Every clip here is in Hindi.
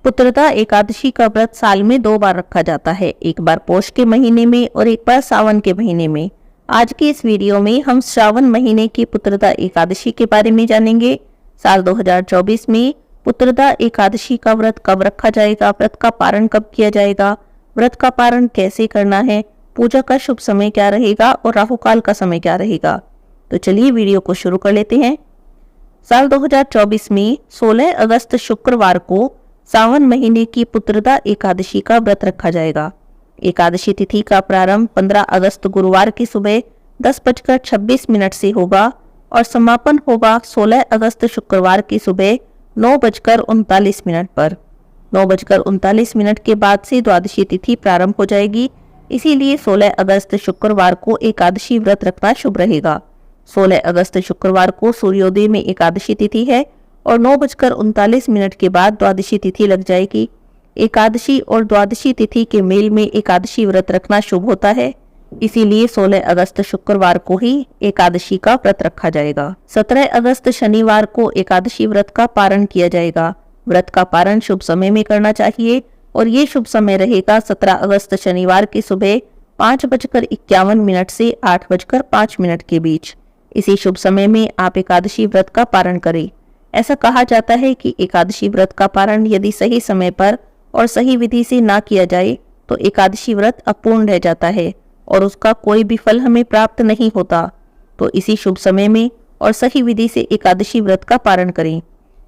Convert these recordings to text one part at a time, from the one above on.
पुत्रदा एकादशी का व्रत साल में 2 बार रखा जाता है, एक बार पोष के महीने में और एक बार सावन के महीने में। आज की इस वीडियो में हम श्रावण महीने की पुत्रदा एकादशी के बारे में जानेंगे। साल 2024 में पुत्रदा एकादशी का व्रत कब रखा जाएगा, व्रत का पारण कब किया जाएगा, व्रत का पारण कैसे करना है, पूजा का शुभ समय क्या रहेगा और राहु काल का समय क्या रहेगा। तो चलिए वीडियो को शुरू कर लेते हैं। साल 2024 में 16 अगस्त शुक्रवार को सावन महीने की पुत्रदा एकादशी का व्रत रखा जाएगा। एकादशी तिथि का प्रारंभ 15 अगस्त गुरुवार की सुबह 10:26 से होगा और समापन होगा 16 अगस्त शुक्रवार की सुबह 9:39 पर। 9:39 के बाद से द्वादशी तिथि प्रारंभ हो जाएगी, इसीलिए 16 अगस्त शुक्रवार को एकादशी व्रत रखना शुभ रहेगा। 16 अगस्त शुक्रवार को सूर्योदय में एकादशी तिथि है और 9:39 के बाद द्वादशी तिथि लग जाएगी। एकादशी और द्वादशी तिथि के मेल में एकादशी व्रत रखना शुभ होता है, इसीलिए 16 अगस्त शुक्रवार को ही एकादशी का व्रत रखा जाएगा। 17 अगस्त शनिवार को एकादशी व्रत का पारण किया जाएगा। व्रत का पारण शुभ समय में करना चाहिए और ये शुभ समय रहेगा 17 अगस्त शनिवार की सुबह 5:51 से 8:05 के बीच। इसी शुभ समय में आप एकादशी व्रत का पारण करें। ऐसा कहा जाता है कि एकादशी व्रत का पारण यदि सही समय पर और सही विधि से ना किया जाए तो एकादशी व्रत अपूर्ण रह जाता है और उसका कोई भी फल हमें प्राप्त नहीं होता। तो इसी शुभ समय में और सही विधि से एकादशी व्रत का पारण करें।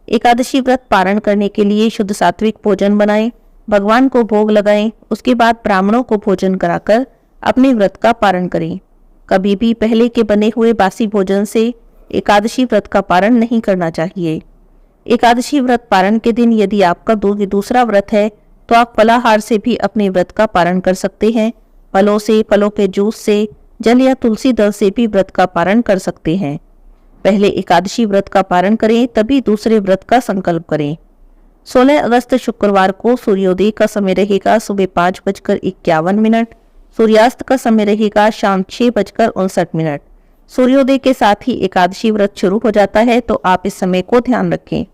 एकादशी व्रत पारण करने के लिए शुद्ध सात्विक भोजन बनाएं, भगवान को भोग लगाएं, उसके बाद ब्राह्मणों को भोजन कराकर अपने व्रत का पारण करें। कभी भी पहले के बने हुए बासी भोजन से एकादशी व्रत का पारण नहीं करना चाहिए। एकादशी व्रत पारण के दिन यदि आपका दूसरा व्रत है तो आप फलाहार से भी अपने व्रत का पारण कर सकते हैं। फलों से, फलों के जूस से, जल या तुलसी दल से भी व्रत का पारण कर सकते हैं। पहले एकादशी व्रत का पारण करें, तभी दूसरे व्रत का संकल्प करें। 16 अगस्त शुक्रवार को सूर्योदय का समय रहेगा सुबह 5:51। सूर्यास्त का समय रहेगा शाम 6:59। सूर्योदय के साथ ही एकादशी व्रत शुरू हो जाता है, तो आप इस समय को ध्यान रखें।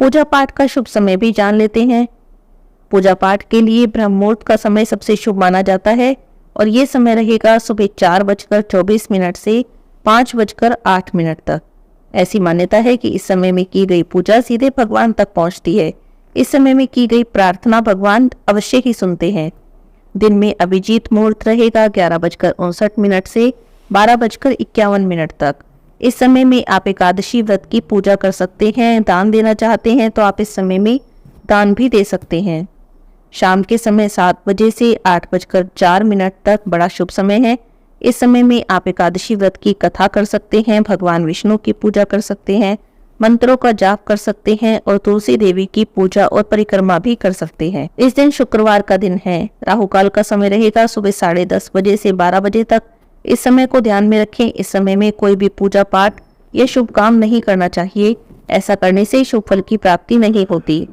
पूजा पाठ का शुभ समय भी जान लेते हैं। पूजा पाठ के लिए ब्रह्म मुहूर्त का समय सबसे शुभ माना जाता है और ये समय रहेगा सुबह 4:24 से 5:08 तक। ऐसी मान्यता है कि इस समय में की गई पूजा सीधे भगवान तक पहुंचती है। इस समय में की गई प्रार्थना भगवान अवश्य ही सुनते हैं। दिन में अभिजीत मुहूर्त रहेगा 11:59 से 12:51 तक। इस समय में आप एकादशी व्रत की पूजा कर सकते हैं। दान देना चाहते हैं तो आप इस समय में दान भी दे सकते हैं। शाम के समय 7 बजे से 8:04 तक बड़ा शुभ समय है। इस समय में आप एकादशी व्रत की कथा कर सकते हैं, भगवान विष्णु की पूजा कर सकते हैं, मंत्रों का जाप कर सकते हैं और तुलसी देवी की पूजा और परिक्रमा भी कर सकते हैं। इस दिन शुक्रवार का दिन है। राहु काल का समय रहेगा सुबह 10:30 बजे से 12 बजे तक। इस समय को ध्यान में रखें। इस समय में कोई भी पूजा पाठ या शुभ काम नहीं करना चाहिए। ऐसा करने से शुभ फल की प्राप्ति नहीं होती।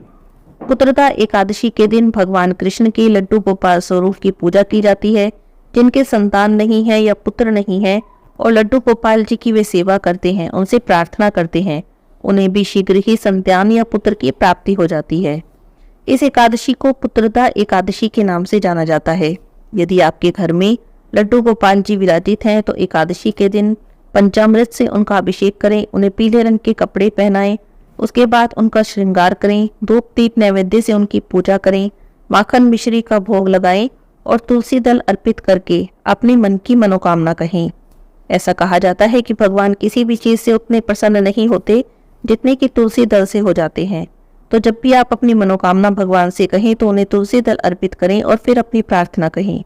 पुत्रदा एकादशी के दिन भगवान कृष्ण के लड्डू गोपाल स्वरूप की पूजा की जाती है। जिनके संतान नहीं है या पुत्र नहीं है और लड्डू गोपाल जी की वे सेवा करते हैं, उनसे प्रार्थना करते हैं, उन्हें भी शीघ्र ही संतान या पुत्र की प्राप्ति हो जाती है। इस एकादशी को पुत्रदा एकादशी के नाम से जाना जाता है। यदि आपके घर में लड्डू गोपाल जी विराजित हैं तो एकादशी के दिन पंचामृत से उनका अभिषेक करें, उन्हें पीले रंग के कपड़े पहनाएं, उसके बाद उनका श्रृंगार करें, धूप दीप नैवेद्य से उनकी पूजा करें, माखन मिश्री का भोग लगाएं और तुलसी दल अर्पित करके अपने मन की मनोकामना कहें। ऐसा कहा जाता है कि भगवान किसी भी चीज से उतने प्रसन्न नहीं होते जितने कि तुलसी दल से हो जाते हैं। तो जब भी आप अपनी मनोकामना भगवान से कहें तो उन्हें तुलसी दल अर्पित करें और फिर अपनी प्रार्थना कहें।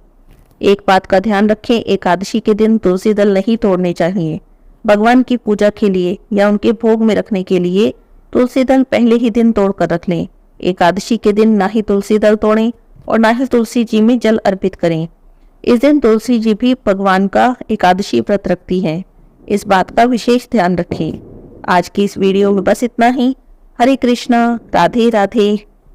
एक बात का ध्यान रखें, एकादशी के दिन तुलसी दल नहीं तोड़ने चाहिए। भगवान की पूजा के लिए या उनके भोग में रखने के लिए तुलसी दल पहले ही दिन तोड़ कर रख लें। एकादशी के दिन ना ही तुलसी दल तोड़ें और ना ही तुलसी जी में जल अर्पित करें। इस दिन तुलसी जी भी भगवान का एकादशी व्रत रखती हैं। इस बात का विशेष ध्यान रखें। आज की इस वीडियो में बस इतना ही। हरे कृष्णा, राधे राधे।